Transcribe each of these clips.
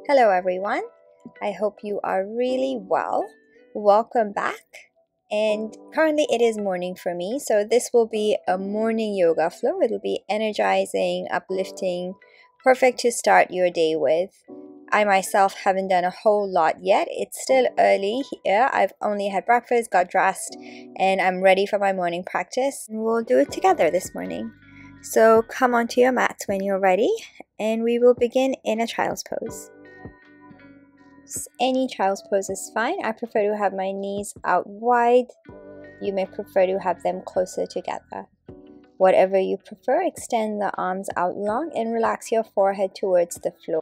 Hello everyone, I hope you are really well. Welcome back. And currently it is morning for me, so this will be a morning yoga flow. It'll be energizing, uplifting, perfect to start your day with. I myself haven't done a whole lot yet. It's still early here. I've only had breakfast, got dressed, and I'm ready for my morning practice. We'll do it together this morning. So come onto your mats when you're ready, and we will begin in a child's pose. Any child's pose is fine. I prefer to have my knees out wide. You may prefer to have them closer together. Whatever you prefer, extend the arms out long and relax your forehead towards the floor.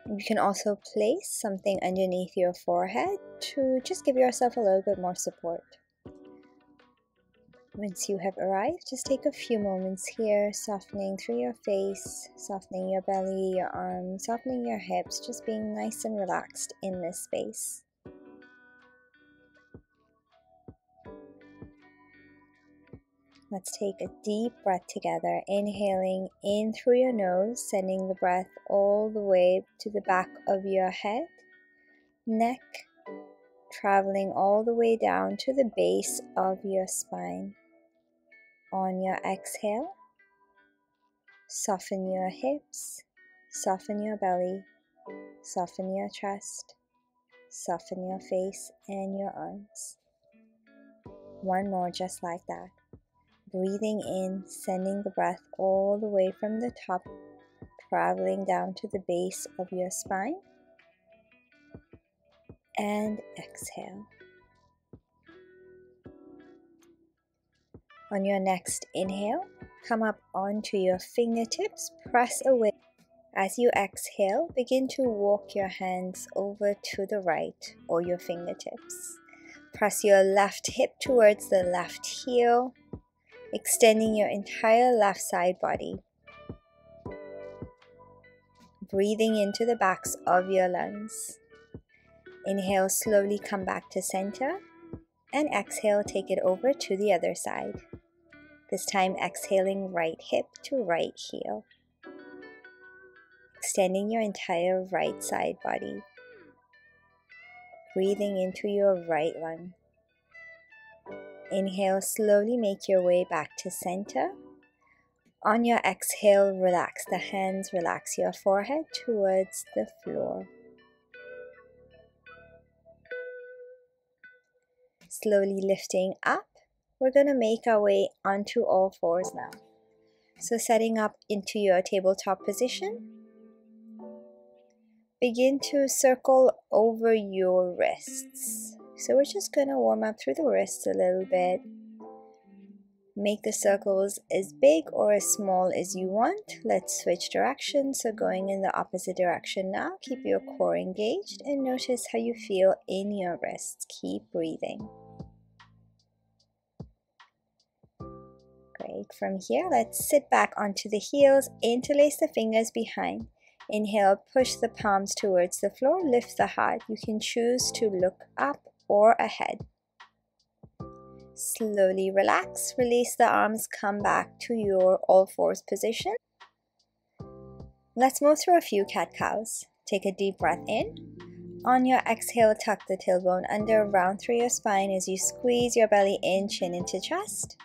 You can also place something underneath your forehead to just give yourself a little bit more support. Once you have arrived, just take a few moments here, softening through your face, softening your belly, your arms, softening your hips, just being nice and relaxed in this space. Let's take a deep breath together, inhaling in through your nose, sending the breath all the way to the back of your head, neck, traveling all the way down to the base of your spine. On your exhale, soften your hips, soften your belly, soften your chest, soften your face and your arms. One more just like that. Breathing in, sending the breath all the way from the top, traveling down to the base of your spine. And exhale. On your next inhale, come up onto your fingertips, press away. As you exhale, begin to walk your hands over to the right or your fingertips. Press your left hip towards the left heel, extending your entire left side body. Breathing into the backs of your lungs. Inhale, slowly come back to center, and exhale, take it over to the other side. This time exhaling right hip to right heel. Extending your entire right side body. Breathing into your right lung. Inhale, slowly make your way back to center. On your exhale, relax the hands, relax your forehead towards the floor. Slowly lifting up, we're going to make our way onto all fours now. So setting up into your tabletop position. Begin to circle over your wrists. So we're just going to warm up through the wrists a little bit. Make the circles as big or as small as you want. Let's switch directions. So going in the opposite direction now. Keep your core engaged and notice how you feel in your wrists. Keep breathing. Great. From here, let's sit back onto the heels. Interlace the fingers behind. Inhale, push the palms towards the floor. Lift the heart. You can choose to look up or ahead. Slowly relax, release the arms, come back to your all fours position. Let's move through a few cat-cows. Take a deep breath in. On your exhale, tuck the tailbone under, round through your spine as you squeeze your belly in, chin into chest.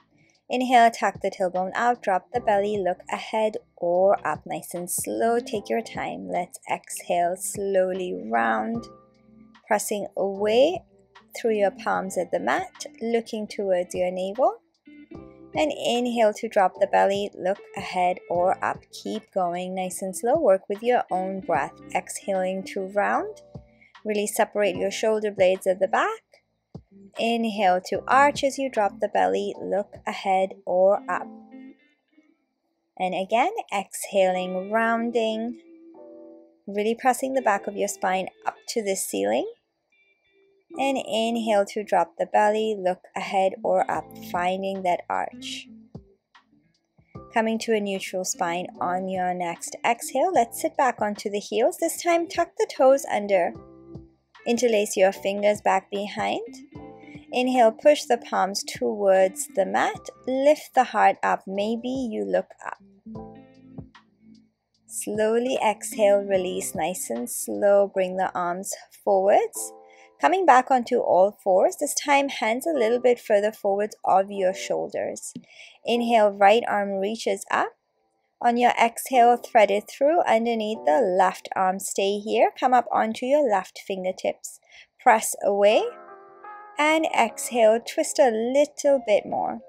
Inhale, tuck the tailbone out, drop the belly, look ahead or up, nice and slow. Take your time. Let's exhale, slowly round, pressing away through your palms at the mat, looking towards your navel. And inhale to drop the belly, look ahead or up. Keep going nice and slow. Work with your own breath. Exhaling to round. Really separate your shoulder blades at the back. Inhale to arch as you drop the belly, look ahead or up. And again, exhaling, rounding. Really pressing the back of your spine up to the ceiling. And inhale to drop the belly, look ahead or up, finding that arch. Coming to a neutral spine on your next exhale, let's sit back onto the heels. This time, tuck the toes under. Interlace your fingers back behind. Inhale, push the palms towards the mat. Lift the heart up. Maybe you look up. Slowly exhale, release nice and slow. Bring the arms forwards. Coming back onto all fours, this time hands a little bit further forwards of your shoulders. Inhale, right arm reaches up. On your exhale, thread it through underneath the left arm. Stay here. Come up onto your left fingertips. Press away and exhale. Twist a little bit more.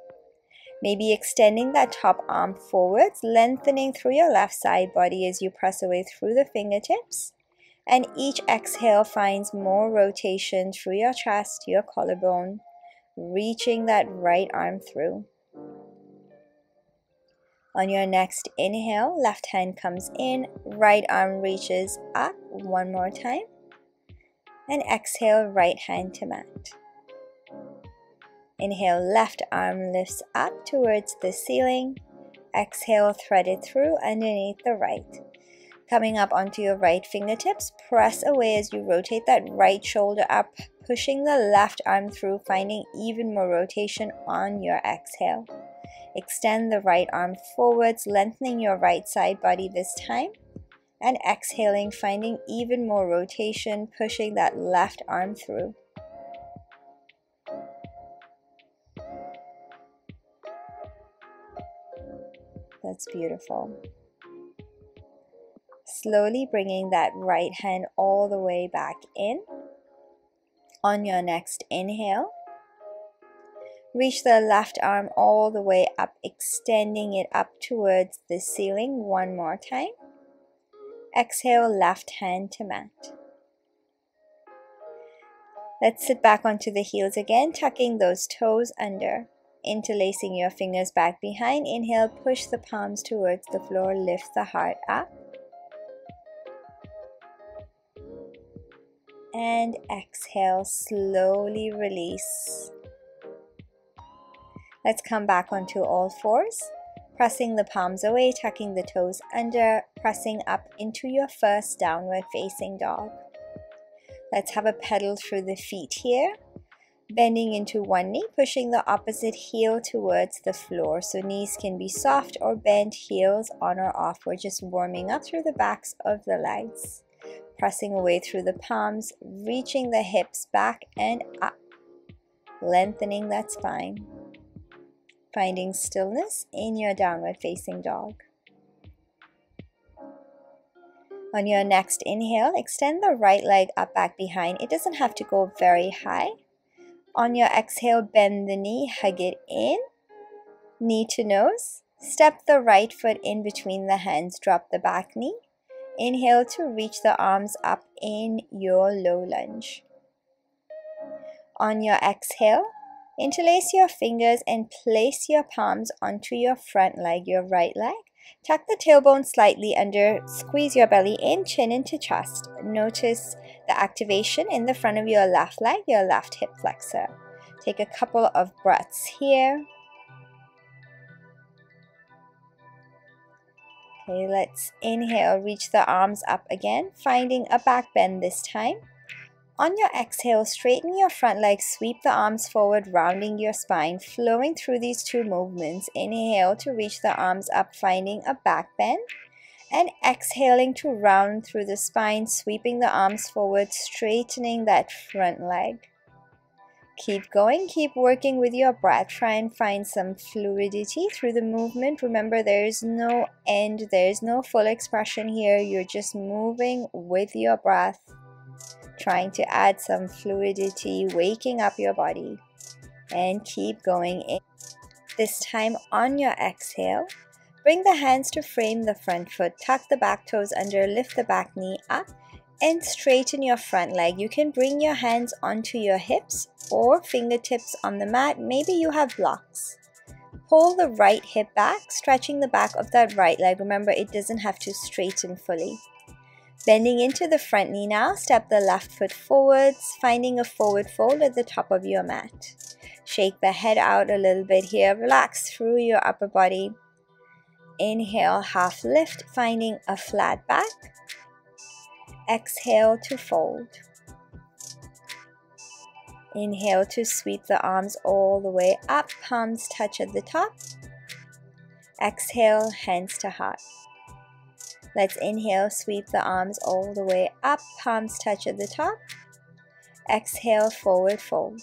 Maybe extending that top arm forwards, lengthening through your left side body as you press away through the fingertips. And each exhale finds more rotation through your chest, your collarbone, reaching that right arm through. On your next inhale, left hand comes in, right arm reaches up. One more time. And exhale, right hand to mat. Inhale, left arm lifts up towards the ceiling. Exhale, thread it through underneath the right. Coming up onto your right fingertips, press away as you rotate that right shoulder up, pushing the left arm through, finding even more rotation on your exhale. Extend the right arm forwards, lengthening your right side body this time. And exhaling, finding even more rotation, pushing that left arm through. That's beautiful. Slowly bringing that right hand all the way back in. On your next inhale, reach the left arm all the way up, extending it up towards the ceiling. One more time. Exhale, left hand to mat. Let's sit back onto the heels again, tucking those toes under. Interlacing your fingers back behind. Inhale, push the palms towards the floor, lift the heart up. And exhale, slowly release. Let's come back onto all fours, pressing the palms away, tucking the toes under, pressing up into your first downward facing dog. Let's have a pedal through the feet here. Bending into one knee, pushing the opposite heel towards the floor. So knees can be soft or bent, heels on or off. We're just warming up through the backs of the legs. Pressing away through the palms, reaching the hips back and up. Lengthening that spine. Finding stillness in your downward facing dog. On your next inhale, extend the right leg up back behind. It doesn't have to go very high. On your exhale, bend the knee, hug it in, knee to nose. Step the right foot in between the hands, drop the back knee. Inhale to reach the arms up in your low lunge. On your exhale, interlace your fingers and place your palms onto your front leg, your right leg. Tuck the tailbone slightly under, squeeze your belly in, chin into chest. Notice the activation in the front of your left leg, your left hip flexor. Take a couple of breaths here. Okay, let's inhale, reach the arms up again, finding a back bend this time. On your exhale, straighten your front leg, sweep the arms forward, rounding your spine, flowing through these two movements. Inhale to reach the arms up, finding a back bend. And exhaling to round through the spine, sweeping the arms forward, straightening that front leg. Keep going, keep working with your breath. Try and find some fluidity through the movement. Remember, there is no end, there is no full expression here. You're just moving with your breath. Trying to add some fluidity, waking up your body, and keep going in. This time on your exhale, bring the hands to frame the front foot, tuck the back toes under, lift the back knee up, and straighten your front leg. You can bring your hands onto your hips or fingertips on the mat. Maybe you have blocks. Pull the right hip back, stretching the back of that right leg. Remember, it doesn't have to straighten fully. Bending into the front knee now, step the left foot forwards, finding a forward fold at the top of your mat. Shake the head out a little bit here, relax through your upper body. Inhale, half lift, finding a flat back. Exhale to fold. Inhale to sweep the arms all the way up, palms touch at the top. Exhale, hands to heart. Let's inhale, sweep the arms all the way up, palms touch at the top. Exhale, forward fold.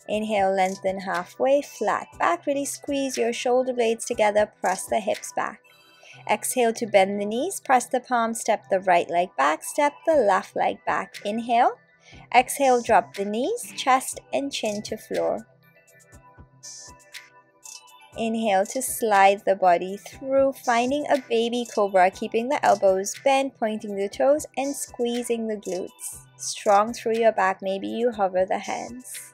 Inhale, lengthen halfway, flat back. Really squeeze your shoulder blades together, press the hips back. Exhale to bend the knees, press the palms, step the right leg back, step the left leg back. Inhale. Exhale, drop the knees, chest and chin to floor. Inhale to slide the body through, finding a baby cobra, keeping the elbows bent, pointing the toes and squeezing the glutes. Strong through your back, maybe you hover the hands.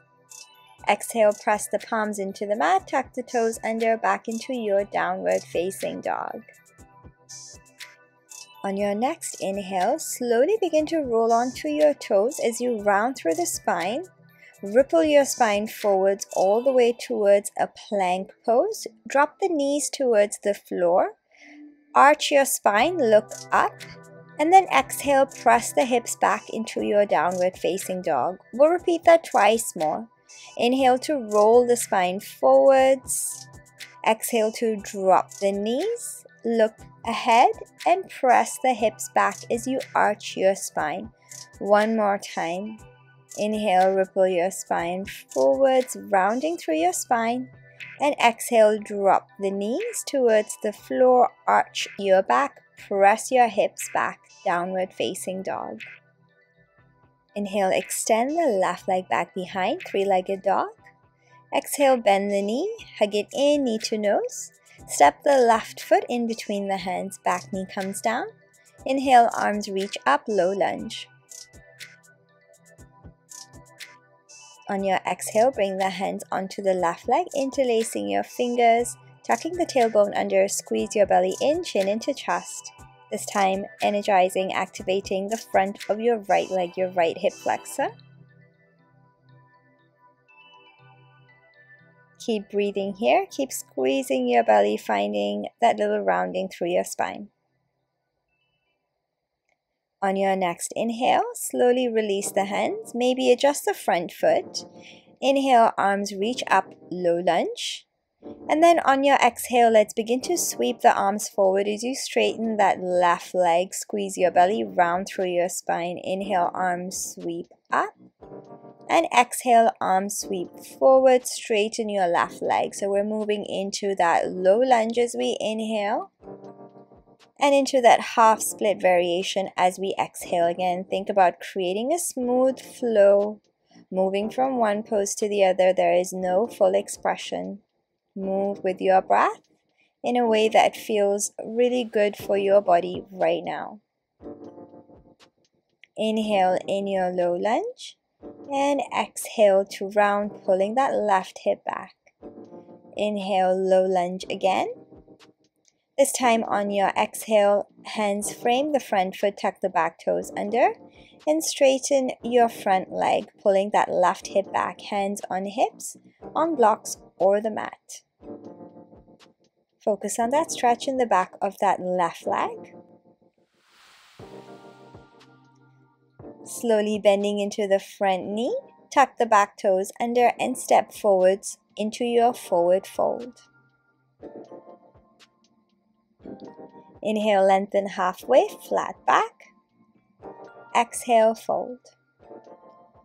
Exhale, press the palms into the mat, tuck the toes under, back into your downward facing dog. On your next inhale, slowly begin to roll onto your toes as you round through the spine. Ripple your spine forwards all the way towards a plank pose. Drop the knees towards the floor. Arch your spine, look up. And then exhale, press the hips back into your downward facing dog. We'll repeat that twice more. Inhale to roll the spine forwards. Exhale to drop the knees. Look ahead and press the hips back as you arch your spine. One more time. Inhale, ripple your spine forwards, rounding through your spine. And exhale, drop the knees towards the floor, arch your back, press your hips back, downward facing dog. Inhale, extend the left leg back behind, three-legged dog. Exhale, bend the knee, hug it in, knee to nose. Step the left foot in between the hands, back knee comes down. Inhale, arms reach up, low lunge. On your exhale, bring the hands onto the left leg, interlacing your fingers, tucking the tailbone under, squeeze your belly in, chin into chest. This time, energizing, activating the front of your right leg, your right hip flexor. Keep breathing here, keep squeezing your belly, finding that little rounding through your spine. On your next inhale, slowly release the hands, maybe adjust the front foot. Inhale, arms reach up, low lunge. And then on your exhale, let's begin to sweep the arms forward as you straighten that left leg. Squeeze your belly, round through your spine. Inhale, arms sweep up. And exhale, arms sweep forward, straighten your left leg. So we're moving into that low lunge as we inhale. And into that half split variation as we exhale again. Think about creating a smooth flow, moving from one pose to the other. There is no full expression. Move with your breath in a way that feels really good for your body right now. Inhale in your low lunge and exhale to round, pulling that left hip back. Inhale, low lunge again. This time on your exhale, hands frame the front foot, tuck the back toes under, and straighten your front leg, pulling that left hip back, hands on hips, on blocks or the mat. Focus on that stretch in the back of that left leg. Slowly bending into the front knee, tuck the back toes under and step forwards into your forward fold. Inhale, lengthen halfway, flat back. Exhale, fold.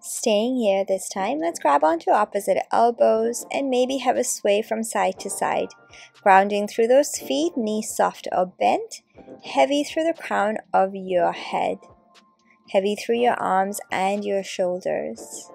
Staying here this time, let's grab onto opposite elbows and maybe have a sway from side to side. Grounding through those feet, knees soft or bent, heavy through the crown of your head. Heavy through your arms and your shoulders.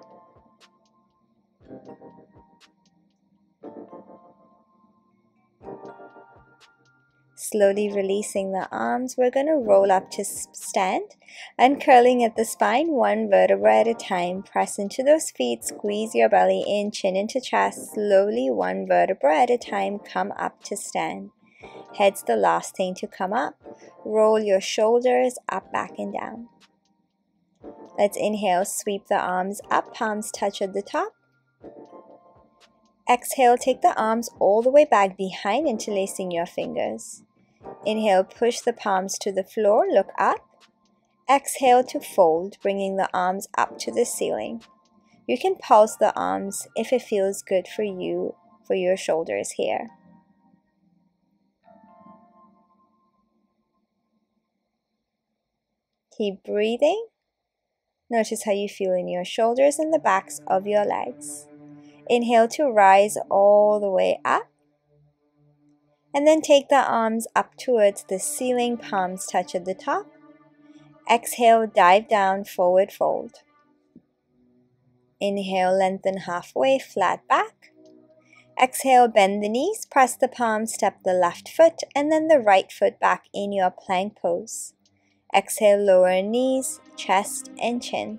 Slowly releasing the arms, we're going to roll up to stand, uncurling at the spine, one vertebra at a time. Press into those feet, squeeze your belly in, chin into chest. Slowly, one vertebra at a time, come up to stand. Head's the last thing to come up. Roll your shoulders up, back, and down. Let's inhale, sweep the arms up, palms touch at the top. Exhale, take the arms all the way back behind, interlacing your fingers. Inhale, push the palms to the floor, look up. Exhale to fold, bringing the arms up to the ceiling. You can pulse the arms if it feels good for you, for your shoulders here. Keep breathing. Notice how you feel in your shoulders and the backs of your legs. Inhale to rise all the way up. And then take the arms up towards the ceiling, palms touch at the top. Exhale, dive down, forward fold. Inhale, lengthen halfway, flat back. Exhale, bend the knees, press the palms, step the left foot, and then the right foot back in your plank pose. Exhale, lower knees, chest, and chin.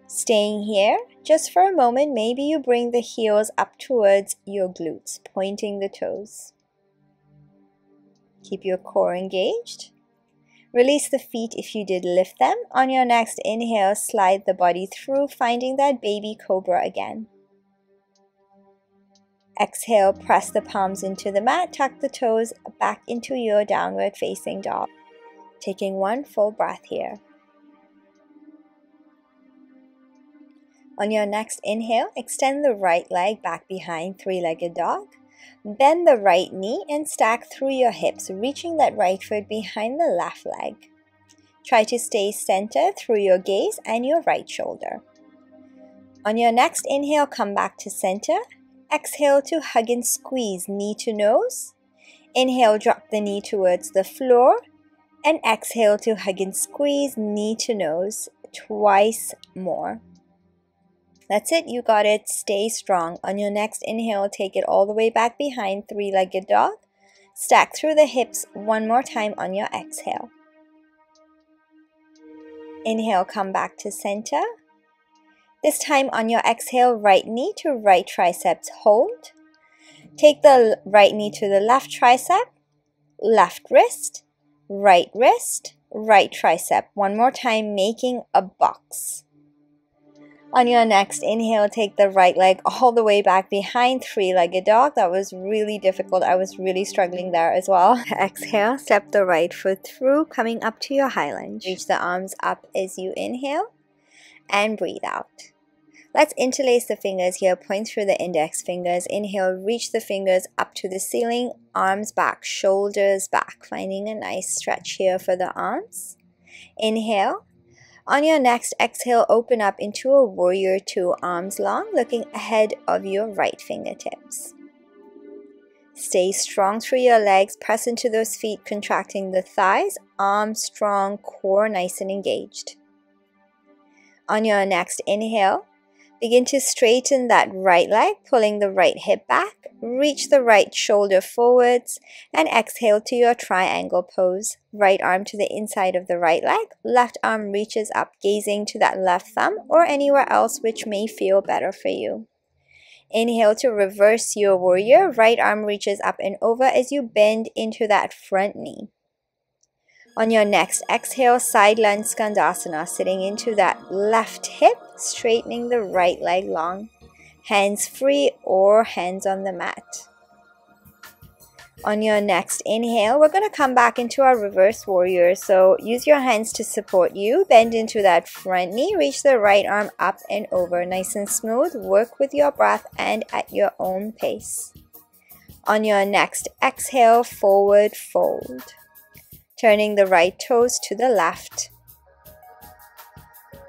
Staying here, just for a moment, maybe you bring the heels up towards your glutes, pointing the toes. Keep your core engaged. Release the feet if you did lift them. On your next inhale, slide the body through, finding that baby cobra again. Exhale, press the palms into the mat, tuck the toes back into your downward facing dog. Taking one full breath here. On your next inhale, extend the right leg back behind three-legged dog. Bend the right knee and stack through your hips, reaching that right foot behind the left leg. Try to stay centered through your gaze and your right shoulder. On your next inhale, come back to center. Exhale to hug and squeeze, knee to nose. Inhale, drop the knee towards the floor. And exhale to hug and squeeze, knee to nose, twice more. That's it, you got it. Stay strong. On your next inhale, take it all the way back behind three-legged dog. Stack through the hips one more time on your exhale. Inhale, come back to center. This time on your exhale, right knee to right triceps, hold. Take the right knee to the left tricep, left wrist, right tricep. One more time, making a box. On your next inhale, take the right leg all the way back behind three-legged dog. That was really difficult. I was really struggling there as well. Exhale, step the right foot through, coming up to your high lunge. Reach the arms up as you inhale and breathe out. Let's interlace the fingers here. Point through the index fingers. Inhale, reach the fingers up to the ceiling. Arms back, shoulders back. Finding a nice stretch here for the arms. Inhale. On your next exhale, open up into a warrior two, arms long, looking ahead of your right fingertips. Stay strong through your legs. Press into those feet, contracting the thighs. Arms strong, core nice and engaged. On your next inhale, begin to straighten that right leg, pulling the right hip back. Reach the right shoulder forwards and exhale to your triangle pose. Right arm to the inside of the right leg. Left arm reaches up, gazing to that left thumb or anywhere else which may feel better for you. Inhale to reverse your warrior. Right arm reaches up and over as you bend into that front knee. On your next exhale, side lunge Skandasana, sitting into that left hip, straightening the right leg long. Hands free or hands on the mat. On your next inhale, we're going to come back into our reverse warrior. So use your hands to support you. Bend into that front knee. Reach the right arm up and over. Nice and smooth. Work with your breath and at your own pace. On your next exhale, forward fold. Turning the right toes to the left.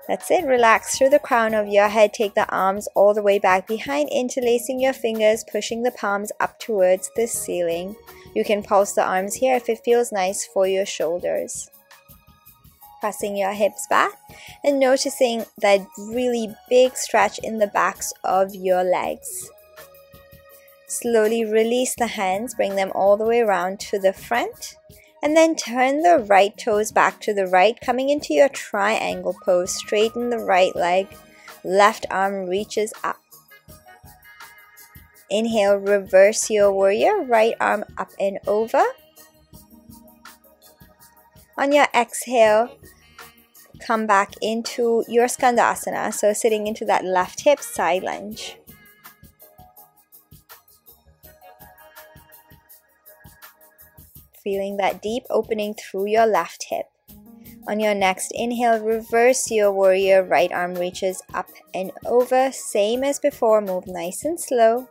That's it. Relax through the crown of your head. Take the arms all the way back behind, interlacing your fingers, pushing the palms up towards the ceiling. You can pulse the arms here if it feels nice for your shoulders. Pressing your hips back and noticing that really big stretch in the backs of your legs. Slowly release the hands, bring them all the way around to the front. And then turn the right toes back to the right, coming into your triangle pose. Straighten the right leg. Left arm reaches up. Inhale, reverse your warrior. Right arm up and over. On your exhale, come back into your Skandasana. So sitting into that left hip, side lunge. Feeling that deep opening through your left hip. On your next inhale, reverse your warrior. Right arm reaches up and over. Same as before, move nice and slow.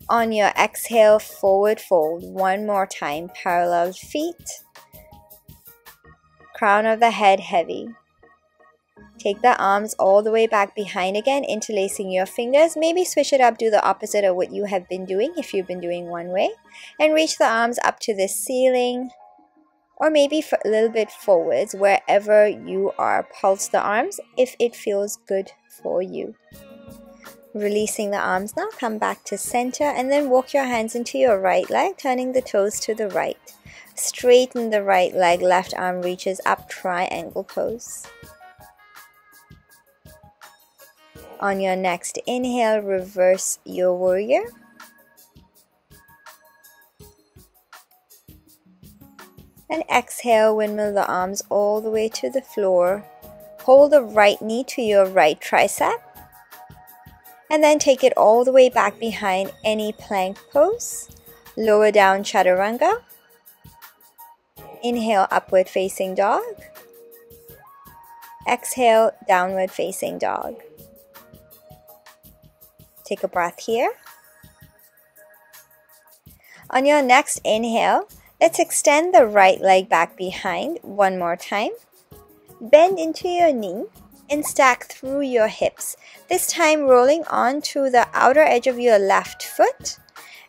On your exhale, forward fold. One more time, parallel feet. crown of the head heavy. Take the arms all the way back behind again, interlacing your fingers. Maybe switch it up, do the opposite of what you have been doing if you've been doing one way. And reach the arms up to the ceiling, or maybe a little bit forwards, wherever you are. Pulse the arms if it feels good for you. Releasing the arms now, come back to center and then walk your hands into your right leg, turning the toes to the right. Straighten the right leg, left arm reaches up, triangle pose. On your next inhale, reverse your warrior. And exhale, windmill the arms all the way to the floor. Hold the right knee to your right tricep. And then take it all the way back behind, any plank pose. Lower down chaturanga. Inhale, upward facing dog. Exhale, downward facing dog. Take a breath here. On your next inhale, let's extend the right leg back behind one more time. Bend into your knee and stack through your hips. This time rolling onto the outer edge of your left foot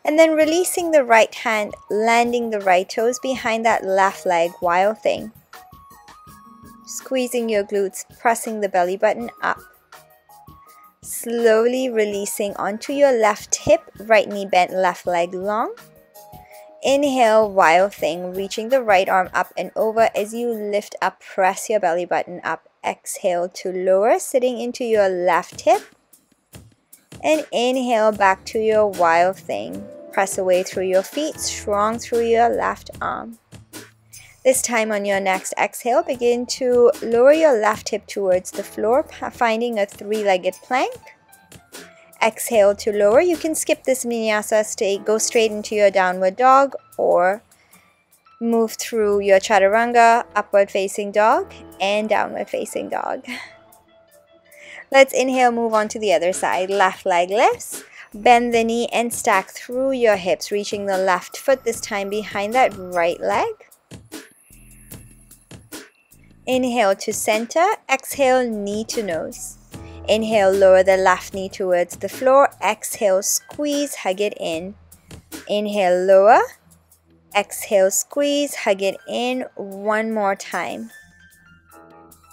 and then releasing the right hand, landing the right toes behind that left leg, wild thing. Squeezing your glutes, pressing the belly button up. Slowly releasing onto your left hip, right knee bent, left leg long. Inhale, wild thing, reaching the right arm up and over. As you lift up, press your belly button up. Exhale to lower, sitting into your left hip. And inhale back to your wild thing. Press away through your feet, strong through your left arm. This time on your next exhale, begin to lower your left hip towards the floor, finding a three-legged plank. Exhale to lower. You can skip this vinyasa, go straight into your downward dog or move through your chaturanga, upward facing dog and downward facing dog. Let's inhale, move on to the other side. Left leg lifts. Bend the knee and stack through your hips, reaching the left foot, this time behind that right leg. Inhale to center, exhale knee to nose. Inhale, lower the left knee towards the floor. Exhale, squeeze, hug it in. Inhale, lower. Exhale, squeeze, hug it in. One more time.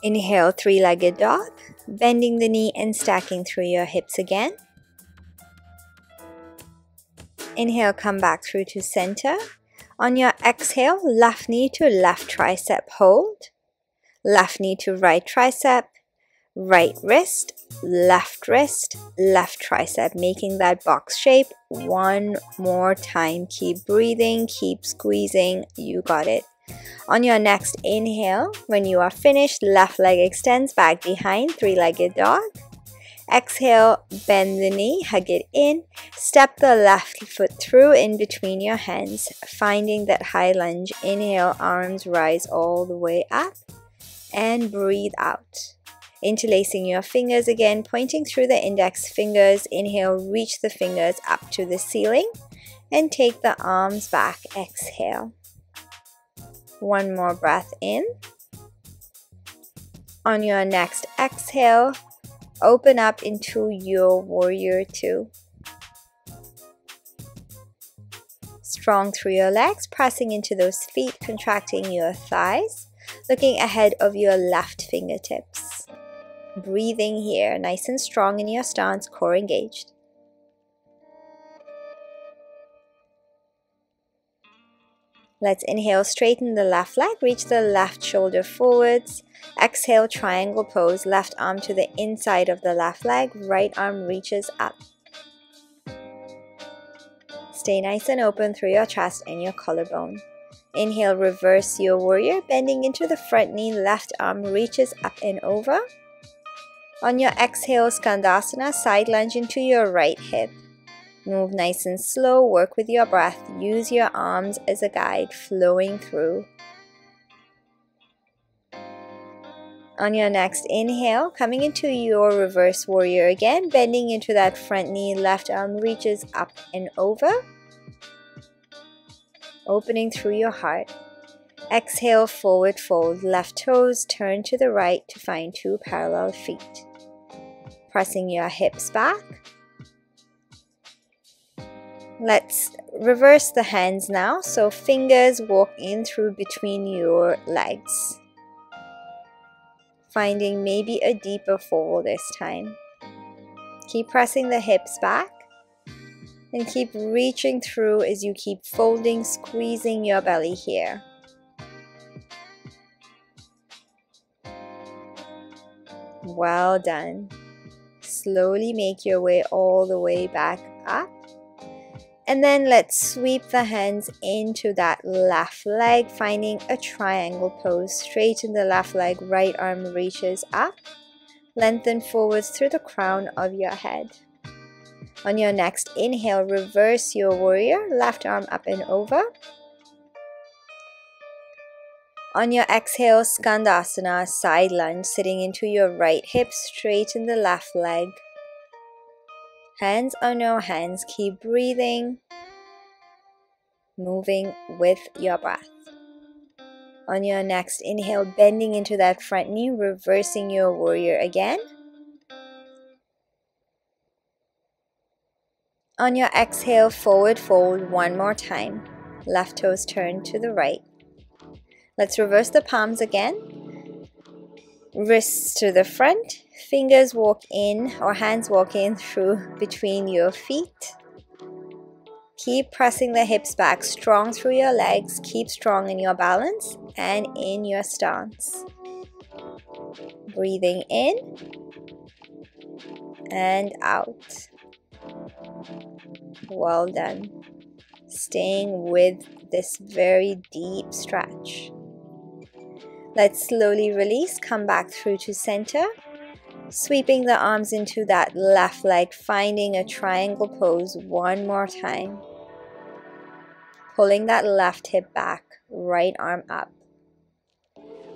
Inhale, three-legged dog. Bending the knee and stacking through your hips again. Inhale, come back through to center. On your exhale, left knee to left tricep, hold. Left knee to right tricep, right wrist, left tricep, making that box shape. One more time. Keep breathing, keep squeezing. You got it. On your next inhale, when you are finished, left leg extends back behind, three-legged dog. Exhale, bend the knee, hug it in. Step the left foot through in between your hands, finding that high lunge. Inhale, arms rise all the way up. And breathe out. Interlacing your fingers again, pointing through the index fingers. Inhale, reach the fingers up to the ceiling and take the arms back. Exhale. One more breath in. On your next exhale, open up into your warrior two. Strong through your legs, pressing into those feet, contracting your thighs. Looking ahead of your left fingertips. Breathing here, nice and strong in your stance, core engaged. Let's inhale, straighten the left leg, reach the left shoulder forwards. Exhale, triangle pose, left arm to the inside of the left leg, right arm reaches up. Stay nice and open through your chest and your collarbone. Inhale, reverse your warrior, bending into the front knee, left arm reaches up and over. On your exhale, Skandasana, side lunge into your right hip. Move nice and slow, work with your breath, use your arms as a guide, flowing through. On your next inhale, coming into your reverse warrior again, bending into that front knee, left arm reaches up and over. Opening through your heart. Exhale, forward fold. Left toes turn to the right to find two parallel feet. Pressing your hips back. Let's reverse the hands now. So fingers walk in through between your legs. Finding maybe a deeper fold this time. Keep pressing the hips back. And keep reaching through as you keep folding, squeezing your belly here. Well done. Slowly make your way all the way back up. And then let's sweep the hands into that left leg, finding a triangle pose. Straighten the left leg, right arm reaches up. Lengthen forwards through the crown of your head. On your next inhale, reverse your warrior, left arm up and over. On your exhale, Skandasana, side lunge, sitting into your right hip, straighten the left leg. Hands on your hands, keep breathing, moving with your breath. On your next inhale, bending into that front knee, reversing your warrior again. On your exhale, forward fold one more time. Left toes turn to the right. Let's reverse the palms again. Wrists to the front. Fingers walk in or hands walk in through between your feet. Keep pressing the hips back, strong through your legs. Keep strong in your balance and in your stance. Breathing in and out. Well done. Staying with this very deep stretch. Let's slowly release, come back through to center. Sweeping the arms into that left leg, finding a triangle pose one more time. Pulling that left hip back, right arm up.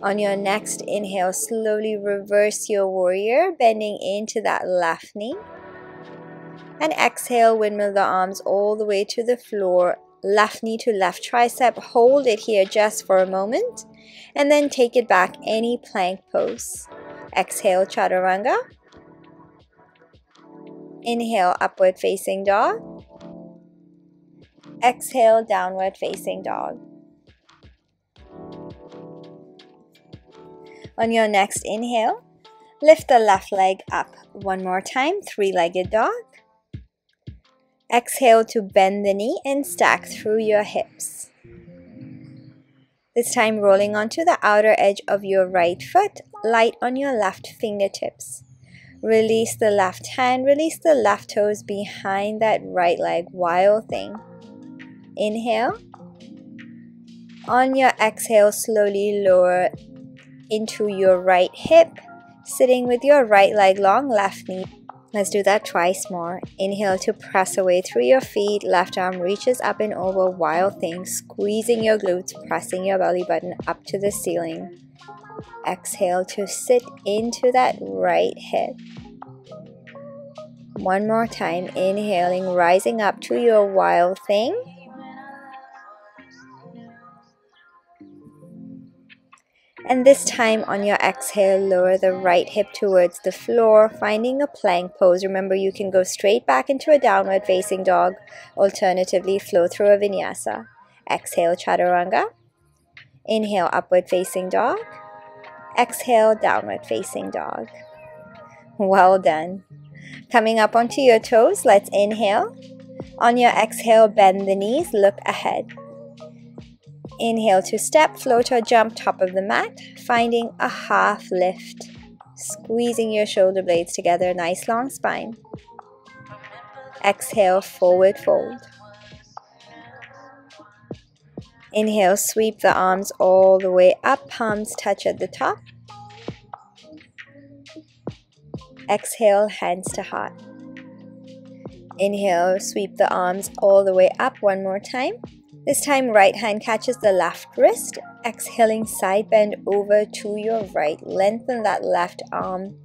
On your next inhale, slowly reverse your warrior, bending into that left knee. And exhale, windmill the arms all the way to the floor, left knee to left tricep. Hold it here just for a moment, and then take it back, any plank pose. Exhale, chaturanga. Inhale, upward facing dog. Exhale, downward facing dog. On your next inhale, lift the left leg up one more time, three-legged dog. Exhale to bend the knee and stack through your hips. This time rolling onto the outer edge of your right foot, light on your left fingertips. Release the left hand, release the left toes behind that right leg, wild thing. Inhale. On your exhale, slowly lower into your right hip, sitting with your right leg long, left knee. Let's do that twice more. Inhale to press away through your feet. Left arm reaches up and over, wild thing. Squeezing your glutes, pressing your belly button up to the ceiling. Exhale to sit into that right hip. One more time. Inhaling, rising up to your wild thing. And this time on your exhale, lower the right hip towards the floor, finding a plank pose. Remember, you can go straight back into a downward facing dog. Alternatively, flow through a vinyasa. Exhale, chaturanga. Inhale, upward facing dog. Exhale, downward facing dog. Well done. Coming up onto your toes, let's inhale. On your exhale, bend the knees, look ahead. Inhale to step, float or jump top of the mat, finding a half lift. Squeezing your shoulder blades together, nice long spine. Exhale, forward fold. Inhale, sweep the arms all the way up, palms touch at the top. Exhale, hands to heart. Inhale, sweep the arms all the way up one more time. This time, right hand catches the left wrist. Exhaling, side bend over to your right. Lengthen that left arm.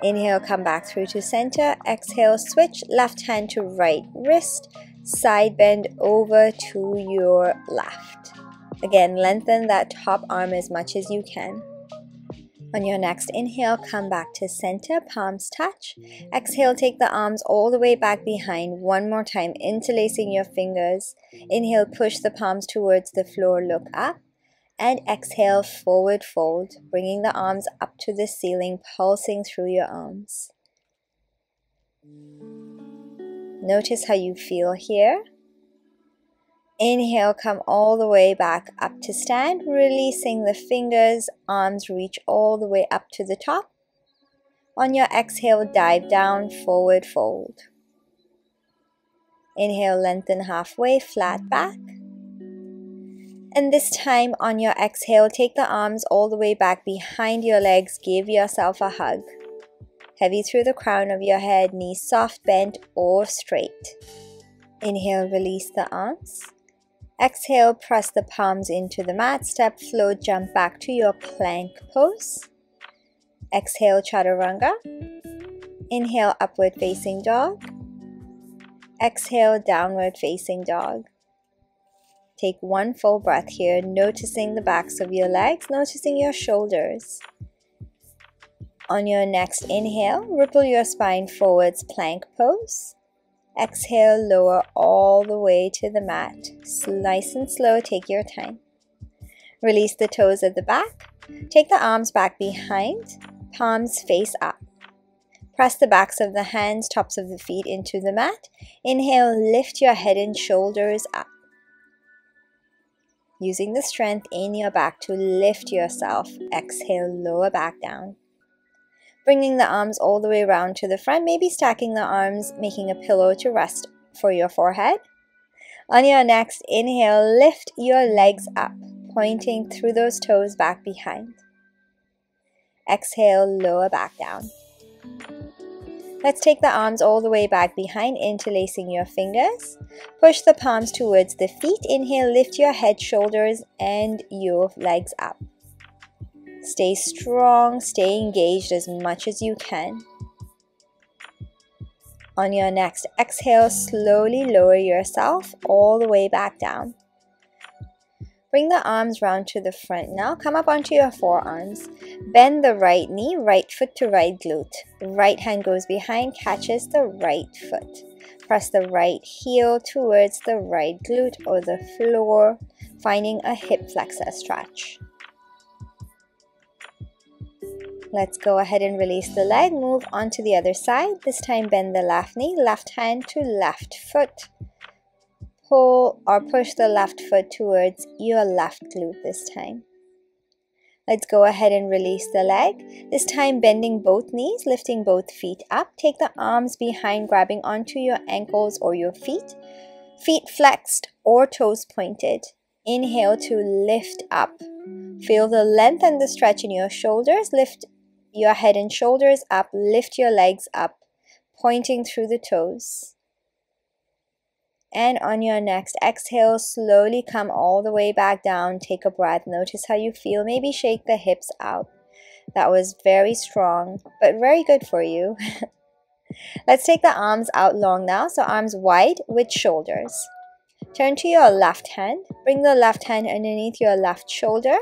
Inhale, come back through to center. Exhale, switch left hand to right wrist. Side bend over to your left. Again, lengthen that top arm as much as you can. On your next inhale, come back to center, palms touch. Exhale, take the arms all the way back behind. One more time, interlacing your fingers. Inhale, push the palms towards the floor, look up. And exhale, forward fold, bringing the arms up to the ceiling, pulsing through your arms. Notice how you feel here. Inhale, come all the way back up to stand, releasing the fingers, arms reach all the way up to the top. On your exhale, dive down, forward fold. Inhale, lengthen halfway, flat back. And this time on your exhale, take the arms all the way back behind your legs, give yourself a hug. Heavy through the crown of your head, knees soft, bent or straight. Inhale, release the arms. Exhale, press the palms into the mat, step, float, jump back to your plank pose. Exhale, chaturanga. Inhale, upward facing dog. Exhale, downward facing dog. Take one full breath here, noticing the backs of your legs, noticing your shoulders. On your next inhale, ripple your spine forwards, plank pose. Exhale, lower all the way to the mat. Nice and slow, take your time. Release the toes at the back. Take the arms back behind, palms face up. Press the backs of the hands, tops of the feet into the mat. Inhale, lift your head and shoulders up. Using the strength in your back to lift yourself. Exhale, lower back down. Bringing the arms all the way around to the front, maybe stacking the arms, making a pillow to rest for your forehead. On your next inhale, lift your legs up, pointing through those toes back behind. Exhale, lower back down. Let's take the arms all the way back behind, interlacing your fingers. Push the palms towards the feet. Inhale, lift your head, shoulders, and your legs up. Stay strong, stay engaged as much as you can. On your next exhale, slowly lower yourself all the way back down. Bring the arms round to the front now. Come up onto your forearms. Bend the right knee, right foot to right glute. Right hand goes behind, catches the right foot. Press the right heel towards the right glute or the floor, finding a hip flexor stretch. Let's go ahead and release the leg, move on to the other side. This time bend the left knee, left hand to left foot. Pull or push the left foot towards your left glute this time. Let's go ahead and release the leg. This time bending both knees, lifting both feet up. Take the arms behind, grabbing onto your ankles or your feet. Feet flexed or toes pointed. Inhale to lift up. Feel the length and the stretch in your shoulders. Lift your head and shoulders up, lift your legs up, pointing through the toes. And on your next exhale, slowly come all the way back down. Take a breath. Notice how you feel. Maybe shake the hips out. That was very strong, but very good for you. Let's take the arms out long now. So arms wide with shoulders. Turn to your left hand. Bring the left hand underneath your left shoulder.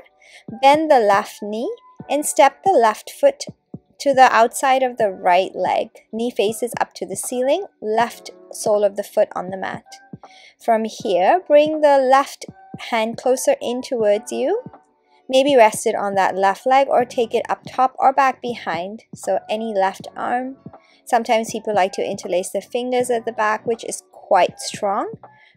Bend the left knee. And step the left foot to the outside of the right leg. Knee faces up to the ceiling, left sole of the foot on the mat. From here, bring the left hand closer in towards you. Maybe rest it on that left leg or take it up top or back behind. So any left arm. Sometimes people like to interlace the fingers at the back, which is quite strong.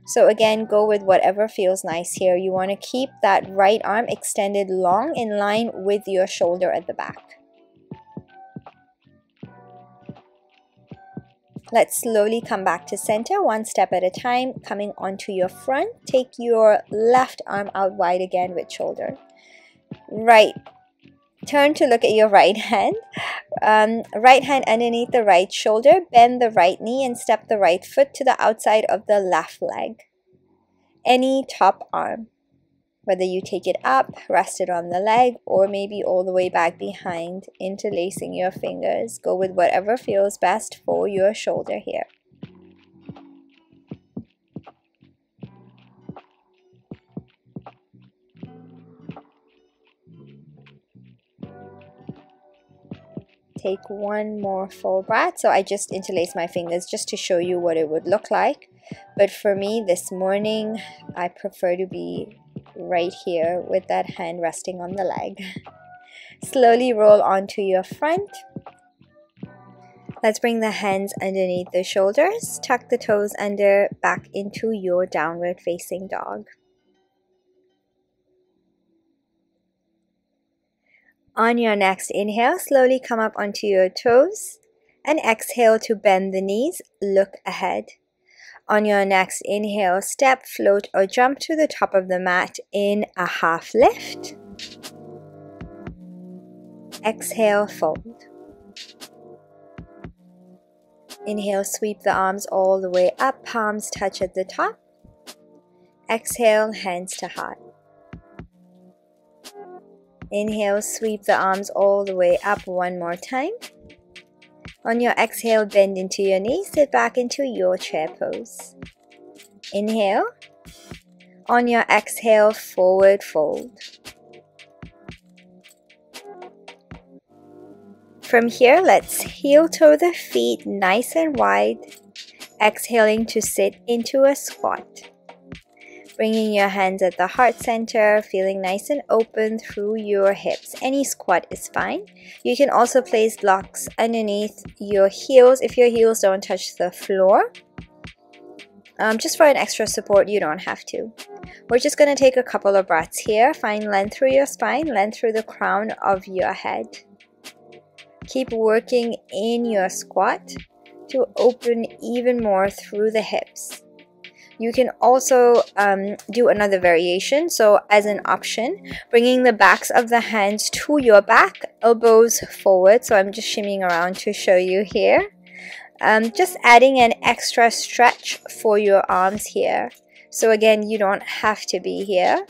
So again, go with whatever feels nice here. You want to keep that right arm extended long in line with your shoulder at the back. Let's slowly come back to center, one step at a time, coming onto your front. Take your left arm out wide again with shoulder. Right. Turn to look at your right hand. Right hand underneath the right shoulder. Bend the right knee and step the right foot to the outside of the left leg. Any top arm. Whether you take it up, rest it on the leg, or maybe all the way back behind, interlacing your fingers. Go with whatever feels best for your shoulder here. Take one more full breath. So I just interlace my fingers just to show you what it would look like. But for me this morning, I prefer to be right here with that hand resting on the leg. Slowly roll onto your front. Let's bring the hands underneath the shoulders. Tuck the toes under, back into your downward facing dog. On your next inhale, slowly come up onto your toes and exhale to bend the knees, look ahead. On your next inhale, step, float, or jump to the top of the mat in a half lift. Exhale, fold. Inhale, sweep the arms all the way up, palms touch at the top. Exhale, hands to heart. Inhale, sweep the arms all the way up one more time. On your exhale, bend into your knees, sit back into your chair pose. Inhale. On your exhale, forward fold. From here, let's heel toe the feet nice and wide, exhaling to sit into a squat. Bringing your hands at the heart center, feeling nice and open through your hips. Any squat is fine. You can also place blocks underneath your heels if your heels don't touch the floor. Just for an extra support, you don't have to. We're just going to take a couple of breaths here. Find length through your spine, length through the crown of your head. Keep working in your squat to open even more through the hips. You can also do another variation. So as an option, bringing the backs of the hands to your back, elbows forward. So I'm just shimmying around to show you here. Just adding an extra stretch for your arms here. So again, you don't have to be here.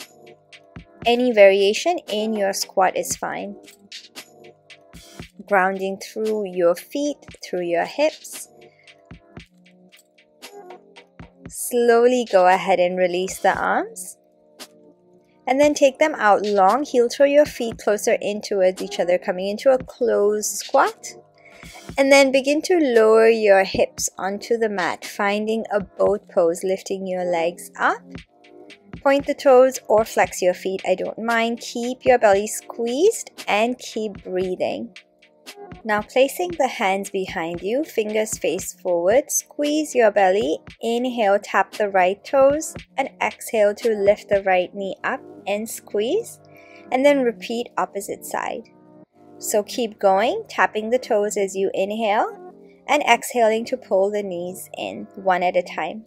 Any variation in your squat is fine. Grounding through your feet, through your hips. Slowly go ahead and release the arms. And then take them out long. Heel toe your feet closer in towards each other, coming into a closed squat. And then begin to lower your hips onto the mat, finding a boat pose, lifting your legs up. Point the toes or flex your feet, I don't mind. Keep your belly squeezed and keep breathing. Now placing the hands behind you, fingers face forward, squeeze your belly, inhale, tap the right toes, and exhale to lift the right knee up and squeeze, and then repeat opposite side. So keep going, tapping the toes as you inhale, and exhaling to pull the knees in one at a time.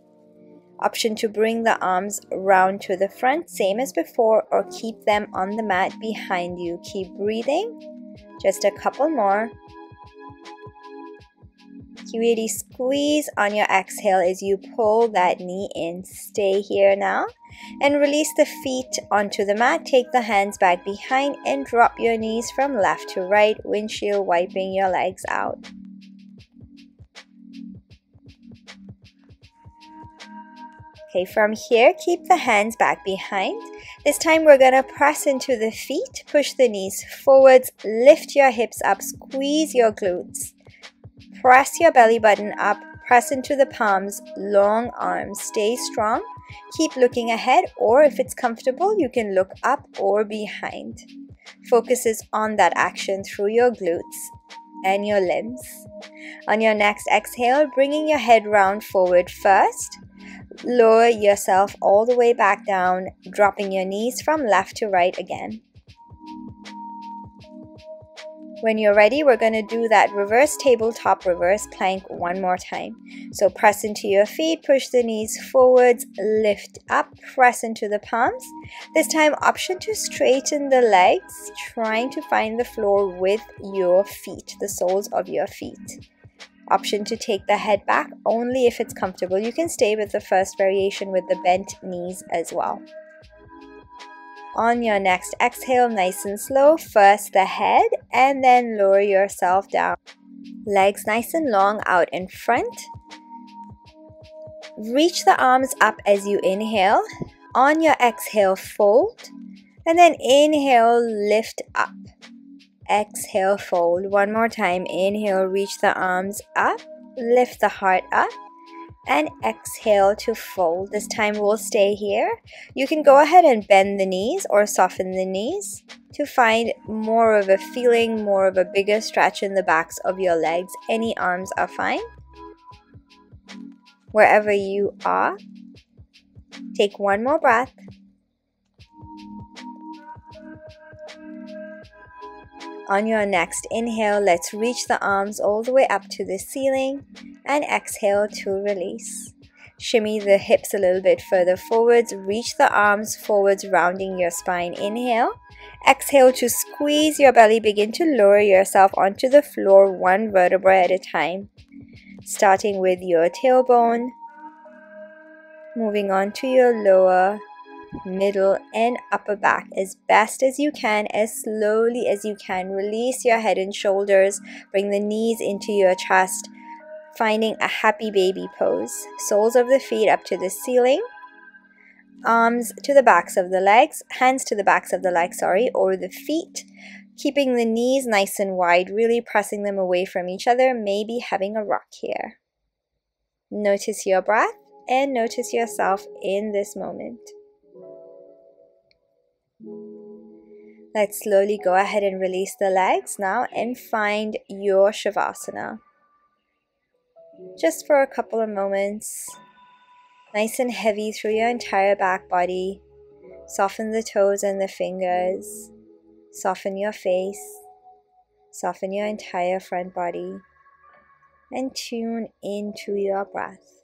Option to bring the arms round to the front, same as before, or keep them on the mat behind you. Keep breathing. Just a couple more. Really squeeze on your exhale as you pull that knee in. Stay here now and release the feet onto the mat. Take the hands back behind and drop your knees from left to right, windshield wiping your legs out. Okay, from here, keep the hands back behind. This time we're going to press into the feet, push the knees forwards, lift your hips up, squeeze your glutes. Press your belly button up, press into the palms, long arms, stay strong. Keep looking ahead, or if it's comfortable, you can look up or behind. Focus is on that action through your glutes and your limbs. On your next exhale, bringing your head round forward first. Lower yourself all the way back down, dropping your knees from left to right again. When you're ready, we're going to do that reverse tabletop, reverse plank one more time. So press into your feet, push the knees forwards, lift up, press into the palms. This time, option to straighten the legs, trying to find the floor with your feet, the soles of your feet. Option to take the head back only if it's comfortable. You can stay with the first variation with the bent knees as well. On your next exhale, nice and slow, first the head and then lower yourself down. Legs nice and long out in front. Reach the arms up as you inhale. On your exhale, fold. And then inhale, lift up. exhale, fold. One more time. Inhale, reach the arms up, lift the heart up, and exhale to fold. This time we'll stay here. You can go ahead and bend the knees or soften the knees to find more of a feeling, more of a bigger stretch in the backs of your legs. Any arms are fine. Wherever you are, take one more breath. On your next inhale, let's reach the arms all the way up to the ceiling and exhale to release. Shimmy the hips a little bit further forwards, reach the arms forwards, rounding your spine. Inhale. Exhale to squeeze your belly, begin to lower yourself onto the floor one vertebra at a time. Starting with your tailbone, moving on to your lower, middle, and upper back as best as you can, as slowly as you can. Release your head and shoulders, bring the knees into your chest, finding a happy baby pose. Soles of the feet up to the ceiling, arms to the backs of the legs, hands to the backs of the legs, or the feet, keeping the knees nice and wide, really pressing them away from each other, maybe having a rock here. Notice your breath and notice yourself in this moment. Let's slowly go ahead and release the legs now and find your Shavasana. Just for a couple of moments, nice and heavy through your entire back body. Soften the toes and the fingers. Soften your face. Soften your entire front body. And tune into your breath.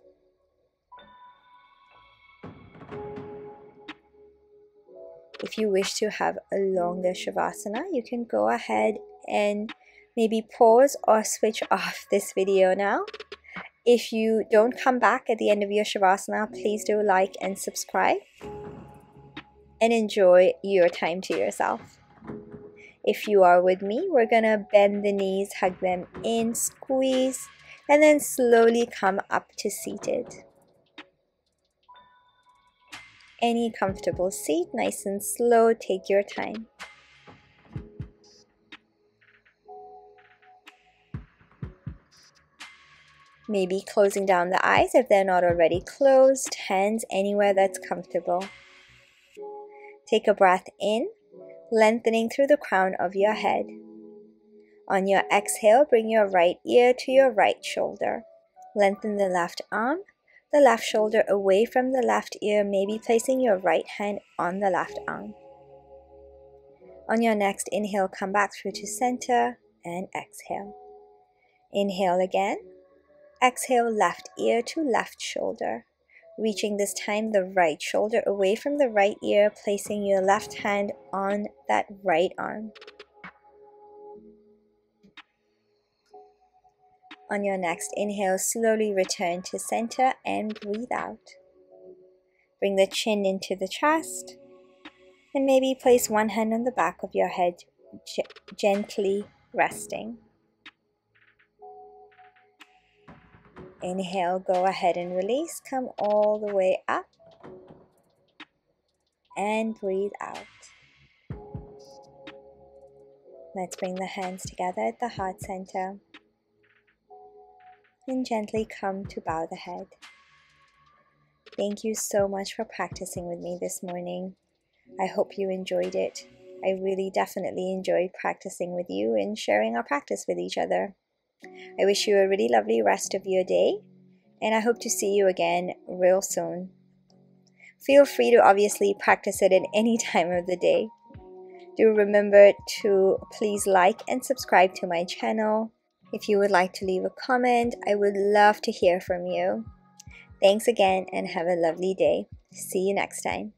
If you wish to have a longer Shavasana, you can go ahead and maybe pause or switch off this video now. If you don't come back at the end of your Shavasana, please do like and subscribe and enjoy your time to yourself. If you are with me, we're gonna bend the knees, hug them in, squeeze, and then slowly come up to seated. Any comfortable seat, nice and slow, take your time. Maybe closing down the eyes if they're not already closed, hands anywhere that's comfortable. Take a breath in, lengthening through the crown of your head. On your exhale, bring your right ear to your right shoulder. Lengthen the left arm, the left shoulder away from the left ear, maybe placing your right hand on the left arm. On your next inhale, come back through to center and exhale. Inhale again. Exhale, left ear to left shoulder. Reaching this time the right shoulder away from the right ear, placing your left hand on that right arm. On your next inhale, slowly return to center and breathe out. Bring the chin into the chest and maybe place one hand on the back of your head, gently resting. Inhale, go ahead and release, come all the way up and breathe out. Let's bring the hands together at the heart center and gently come to bow the head. Thank you so much for practicing with me this morning. I hope you enjoyed it. I really definitely enjoyed practicing with you and sharing our practice with each other. I wish you a really lovely rest of your day, and I hope to see you again real soon. Feel free to obviously practice it at any time of the day. Do remember to please like and subscribe to my channel. If you would like to leave a comment, I would love to hear from you. Thanks again and have a lovely day. See you next time.